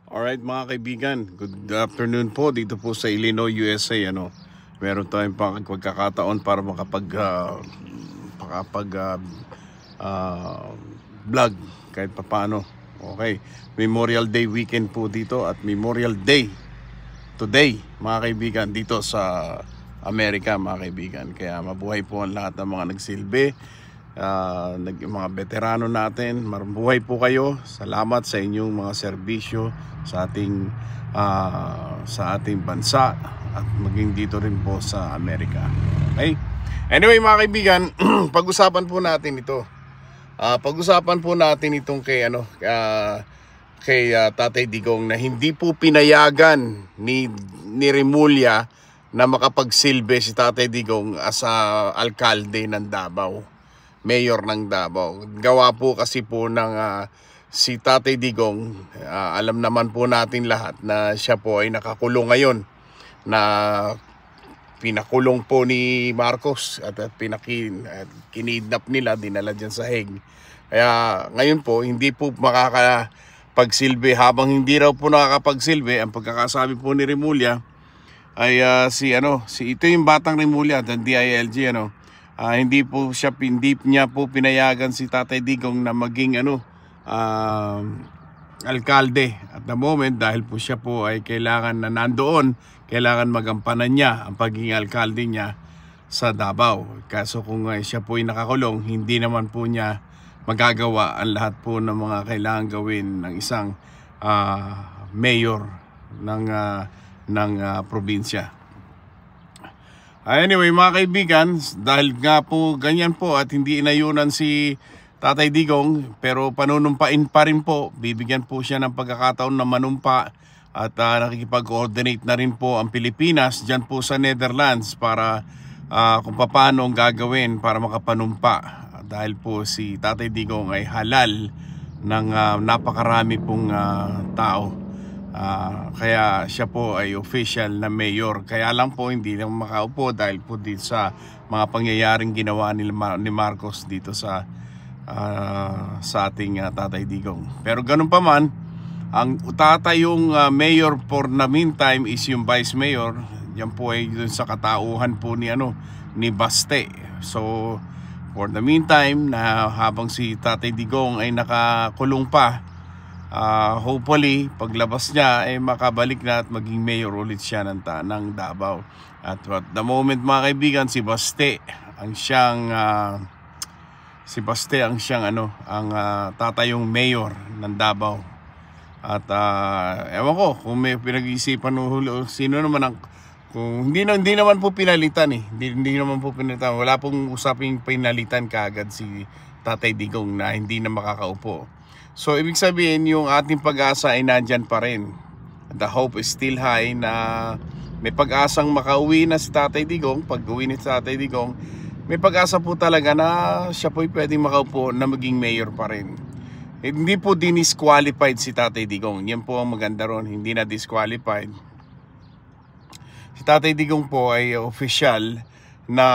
Alright mga kaibigan, good afternoon po dito po sa Illinois, USA. Meron tayong pagkakataon para ah, vlog kahit papaano. Okay, Memorial Day weekend po dito at Memorial Day today mga kaibigan dito sa Amerika mga kaibigan. Kaya mabuhay po ang lahat ng mga nagsilbi, mga veterano natin. Mabuhay po kayo. Salamat sa inyong mga serbisyo sa ating bansa at maging dito rin po sa Amerika. Okay? Anyway mga kaibigan, pag-usapan po natin ito. Pag-usapan po natin itong kay Tatay Digong na hindi po pinayagan ni Remulla na makapagsilbi si Tatay Digong as alkalde ng Davao, mayor ng Davao. Gawa po kasi po ng si Tatay Digong, alam naman po natin lahat na siya po ay nakakulong ngayon, na pinakulong po ni Marcos at kinidnap nila, dinala dyan sa Hague. Kaya ngayon po hindi po makakapagsilbi. Habang hindi raw po nakakapagsilbi, ang pagkakasabi po ni Remulla ay ito yung batang Remulla ng DILG, hindi niya po pinayagan si Tatay Digong na maging alkalde at the moment, dahil po siya po ay kailangan na nandoon, kailangan magampanan niya ang pagiging alkalde niya sa Davao. Kaso kung siya po ay nakakulong, hindi naman po niya magagawa ang lahat po ng mga kailangan gawin ng isang mayor ng probinsya. Anyway mga kaibigan, dahil nga po ganyan po at hindi inayunan si Tatay Digong, pero panunumpain pa rin po, bibigyan po siya ng pagkakataon na manumpa at nakikipag-coordinate na rin po ang Pilipinas dyan po sa Netherlands para kung paano ang gagawin para makapanumpa, dahil po si Tatay Digong ay halal ng napakarami pong tao. Kaya siya po ay official na mayor. Kaya lang po hindi lang makaupo dahil po dito sa mga pangyayaring ginawa ni Marcos dito sa ating Tatay Digong. Pero ganun pa man, ang tatayong mayor for the meantime is yung vice mayor. Yan po ay dun sa katauhan po ni Baste. So for the meantime, na habang si Tatay Digong ay nakakulong pa, hopefully paglabas niya ay makabalik na at maging mayor ulit siya ng Davao. At the moment mga kaibigan, si Baste ang siyang ang tatayong mayor ng Davao. At ewan ko kung may pinag-iisipan sino naman kung hindi naman po pinalitan hindi naman po pinalitan. Wala pong usaping pinalitan kaagad si Tatay Digong na hindi na makakaupo. So ibig sabihin yung ating pag-asa ay nandyan pa rin. The hope is still high na may pag-asang makauwi na si Tatay Digong. Pag uwi ni Tatay Digong, may pag-asa po talaga na siya po'y pwedeng makaupo na maging mayor pa rin. Hindi po disqualified si Tatay Digong. Yan po ang maganda ron, hindi na disqualified. Si Tatay Digong po ay official na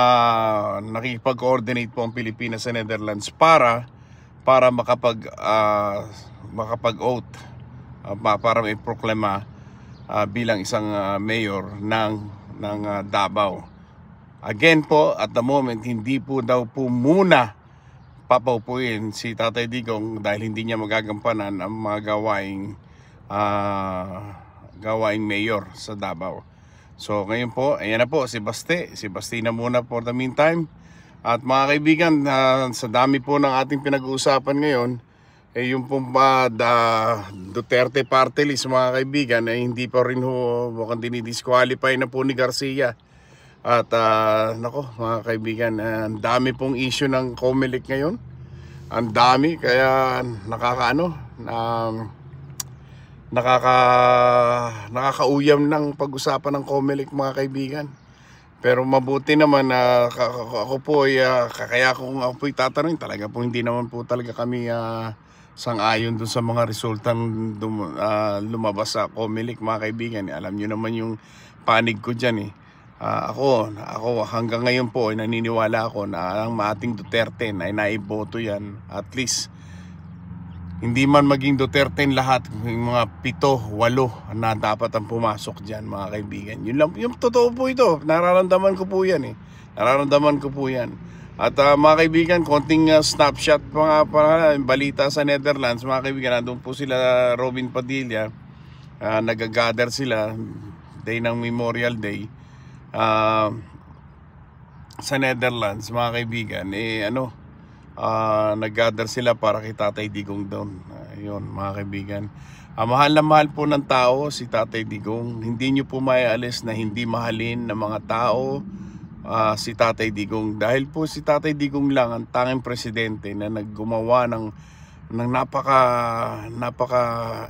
nakikipag-coordinate po ang Pilipinas sa Netherlands para makapag-oath, para may proklama bilang isang mayor ng Davao. Again po, at the moment, hindi po daw po muna papaupuin si Tatay Digong dahil hindi niya magagampanan ang mga gawaing mayor sa Davao. So ngayon po, ayan na po si Baste na muna for the meantime. At mga kaibigan, sa dami po ng ating pinag-uusapan ngayon, yung pong Duterte party list mga kaibigan, ay hindi pa rin mukhang dinidisqualify na po ni Garcia. At nako mga kaibigan, ang dami pong issue ng COMELEC ngayon. Ang dami, kaya nakakauyam ng pag-usapan ng COMELEC mga kaibigan. Pero mabuti naman na ako po ay kaya kung ako po'y tatanungin, talaga po hindi naman po talaga kami sang-ayon dun sa mga resultang lumabas sa COMELEC mga kaibigan. Alam nyo naman yung panig ko dyan Ako hanggang ngayon po ay naniniwala ako na ang ating Duterte na naiboto yan, at least hindi man maging Duterte lahat, yung mga 7, 8 na dapat ang pumasok dyan, mga kaibigan. Yun lang, yung totoo po ito. Nararamdaman ko po yan eh. Nararamdaman ko po yan. At mga kaibigan, konting snapshot mga balita sa Netherlands, mga kaibigan. Nandun po sila, Robin Padilla. Nag-gather sila, day ng Memorial Day. Sa Netherlands, mga kaibigan, nag-gather sila para kay Tatay Digong doon. Ayun, mga kaibigan. Mahal na mahal po ng tao si Tatay Digong. Hindi nyo po maialis na hindi mahalin ng mga tao si Tatay Digong. Dahil po si Tatay Digong lang ang tanging presidente na naggumawa ng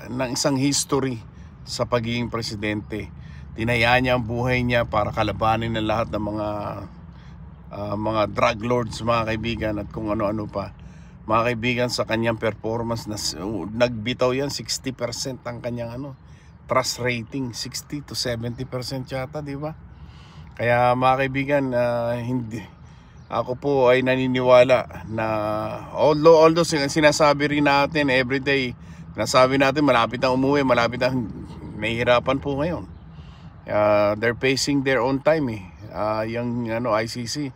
ng isang history sa pagiging presidente. Tinaya niya ang buhay niya para kalabanin ng lahat ng mga drug lords, mga kaibigan, at kung ano-ano pa, mga kaibigan. Sa kanyang performance, nagbitaw yan 60% ang kanyang trust rating, 60 to 70% yata, di ba? Kaya mga kaibigan, ako po ay naniniwala na although sinasabi rin natin everyday, nasabi natin malapit na umuwi, malapit na, nahihirapan po ngayon. They're facing their own time yung ICC,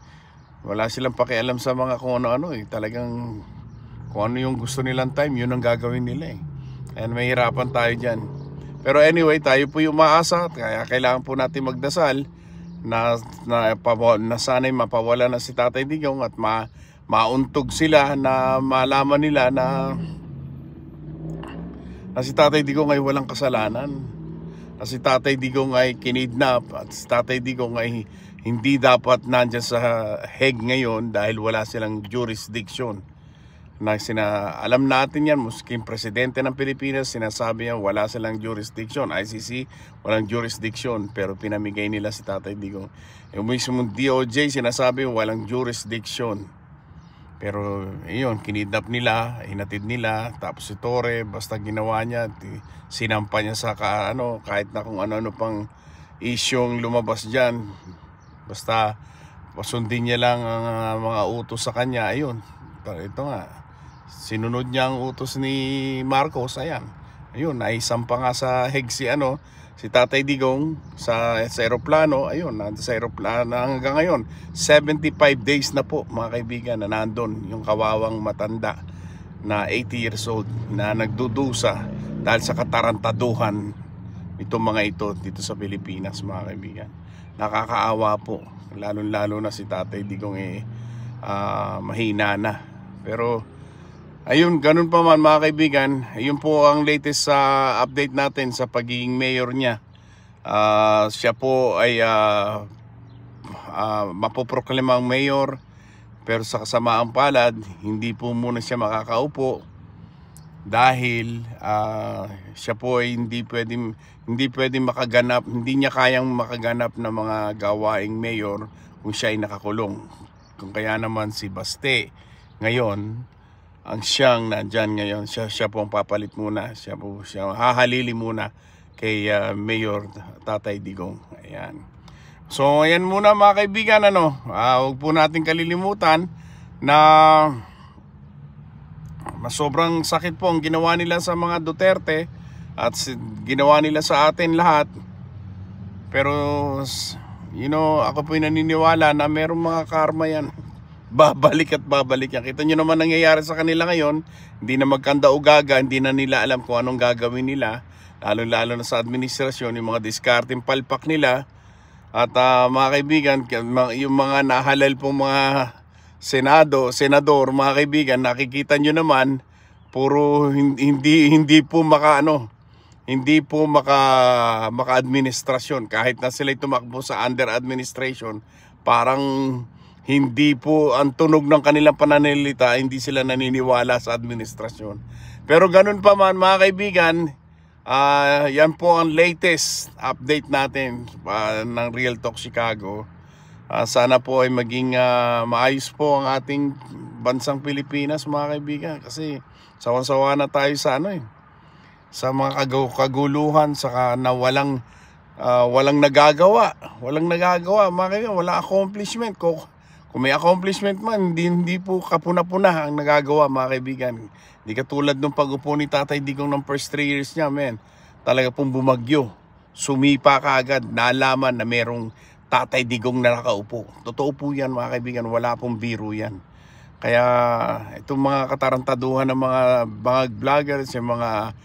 wala silang pakialam sa mga kung ano-ano talagang kung ano yung gusto nilang time, yun ang gagawin nila and mahirapan tayo dyan. Pero anyway, tayo po yung maasa, kaya kailangan po natin magdasal na sana'y mapawala na si Tatay Digong at mauntog sila, na malaman nila na si Tatay Digong ay walang kasalanan, na si Tatay Digong ay kinidnap, at si Tatay Digong ay hindi dapat nandyan sa Hague ngayon dahil wala silang jurisdiction. Alam natin yan, musking presidente ng Pilipinas, sinasabi yan wala silang jurisdiction. ICC, walang jurisdiction, pero pinamigay nila si Tatay Digong. Yung mismong DOJ, sinasabi walang jurisdiction. Pero yun, kinidnap nila, hinatid nila, tapos si Torre, basta ginawa niya, sinampa niya sa kahit na kung ano-ano pang isyong lumabas dyan. Basta pasundin niya lang ang mga utos sa kanya. Ayun, ito nga, sinunod niya ang utos ni Marcos. Ayan, ayun, naisampa nga sa Hague si Tatay Digong sa aeroplano. Ayun, sa aeroplano hanggang ngayon 75 days na po, mga kaibigan, na nandun yung kawawang matanda na 80 years old na nagdudusa dahil sa katarantaduhan itong mga ito dito sa Pilipinas, mga kaibigan. Nakakaawa po, lalo na si Tatay Digong mahina na. Pero ayun, ganun pa man, mga kaibigan. Ayun po ang latest sa update natin sa pagiging mayor niya. Siya po ay mapoproklamang mayor, pero sa kasamaang palad, hindi po muna siya makakaupo dahil siya po ay hindi pwedeng makaganap, hindi niya kayang makaganap ng mga gawaing mayor kung siya ay nakakulong. Kung kaya naman si Baste ngayon ang siyang nandyan ngayon, siya po ang papalit muna, siya hahalili muna kay Mayor Tatay Digong. Ayan. So ayan muna, mga kaibigan, huwag po natin kalilimutan na sobrang sakit po ang ginawa nila sa mga Duterte at ginawa nila sa atin lahat. Pero ako po naniniwala na merong mga karma yan. Babalik at babalik yan. Kita nyo naman nangyayari sa kanila ngayon. Hindi na magkanda-ugaga, hindi na nila alam kung anong gagawin nila, lalo na sa administrasyon, yung mga diskarteng palpak nila. At mga kaibigan, yung mga nahalal pong mga senador, mga kaibigan, nakikita nyo naman, puro hindi po maka-administrasyon. Kahit na sila tumakbo sa under administration, parang hindi po ang tunog ng kanilang pananalita, hindi sila naniniwala sa administrasyon. Pero ganun pa man, mga kaibigan, yan po ang latest update natin ng Real Talk Chicago. Sana po ay maging maayos po ang ating bansang Pilipinas, mga kaibigan, kasi sawan-sawa na tayo sa sa mga kaguluhan, saka na walang nagagawa, mga kaibigan, walang accomplishment. Kung may accomplishment man, hindi po kapuna-puna ang nagagawa, mga kaibigan. Hindi katulad nung pag-upo ni Tatay Digong ng first 3 years niya, men. Talaga pong bumagyo. Sumipa ka agad, nalaman na merong Tatay Digong na nakaupo. Totoo po yan, mga kaibigan, wala pong biro yan. Kaya itong mga katarantaduhan ng mga vloggers, yung mga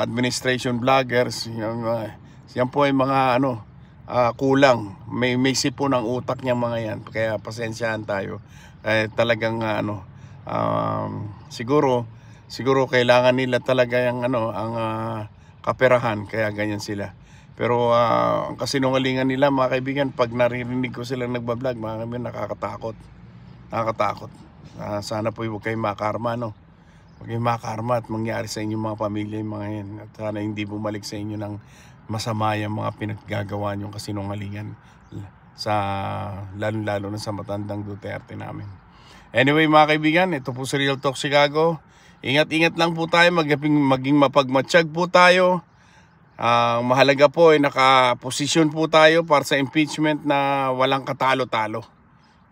administration vloggers, yan po ay mga kulang. May sipon ng utak niya mga yan. Kaya pasensyahan tayo. Talagang siguro kailangan nila talaga ang kaperahan, kaya ganyan sila. Pero ang kasinungalingan nila, mga kaibigan, pag naririnig ko silang nagbablog, mga kaibigan, nakakatakot. Sana po huwag kayong makarma, no? Huwag kayong makarma at mangyari sa inyong mga pamilya yung mga yan. At sana hindi bumalik sa inyo ng masama yung mga pinaggagawa nyong kasinungalingan, lalo na sa matandang Duterte namin. Anyway, mga kaibigan, ito po sa Real Talk Chicago. Ingat-ingat lang po tayo, maging mapagmatsyag po tayo. Mahalaga po ay nakaposisyon po tayo para sa impeachment na walang katalo-talo.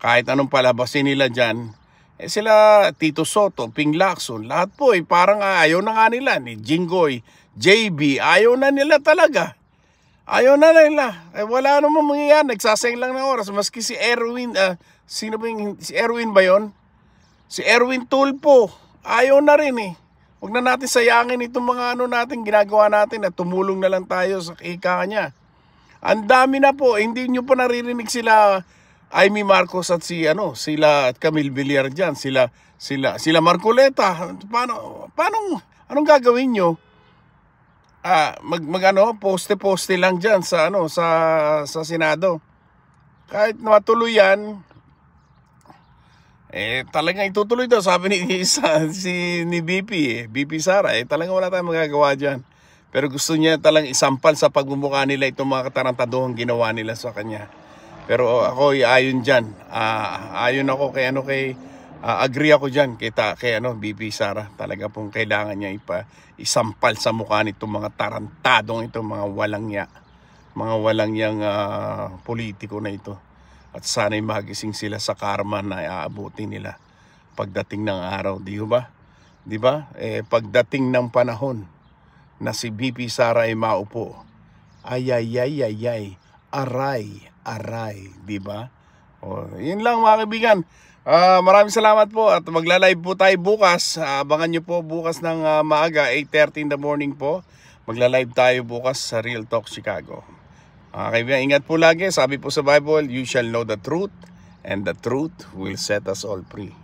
Kahit anong palabasin nila dyan, sila Tito Soto, Ping Lacson, lahat po parang ayaw na nga nila. Ni Jinggoy, JB, ayaw na nila talaga. Ayaw na nila. Wala namang mangyayari, nagsasayang lang ng oras. Maski si Erwin, si Erwin ba yun? Si Erwin Tulfo, ayaw na rin eh. Huwag na natin sayangin itong mga natin, ginagawa natin at tumulong na lang tayo sa ika niya. Ang dami na po, hindi nyo pa naririnig sila Amy Marcos at sila at Camille Villar dyan, sila Marcoleta. Anong gagawin nyo? Poste lang dyan sa Senado. Kahit matuloy yan, talagang itutuloy daw, sabi ni BP Sara, talagang wala tayong magagawa dyan. Pero gusto niya talagang isampal sa pagmumukha nila itong mga katarantaduhang ginawa nila sa kanya. Pero ako ayon dyan. Ayon ako kay agree ako dyan kay BP Sara. Talaga pong kailangan niya isampal sa mukha nitong mga tarantadong itong mga walang yang politiko na ito. At sana'y magising sila sa karma na aabutin nila pagdating ng araw, di ba? Pagdating ng panahon na si BP Sara ay maupo, aray, di ba? Yun lang, mga kaibigan. Maraming salamat po at magla-live po tayo bukas. Abangan nyo po bukas ng maaga, 8:30 in the morning po. Magla-live tayo bukas sa Real Talk Chicago. Kaibigan, ingat po lagi. Sabi po sa Bible, you shall know the truth and the truth will set us all free.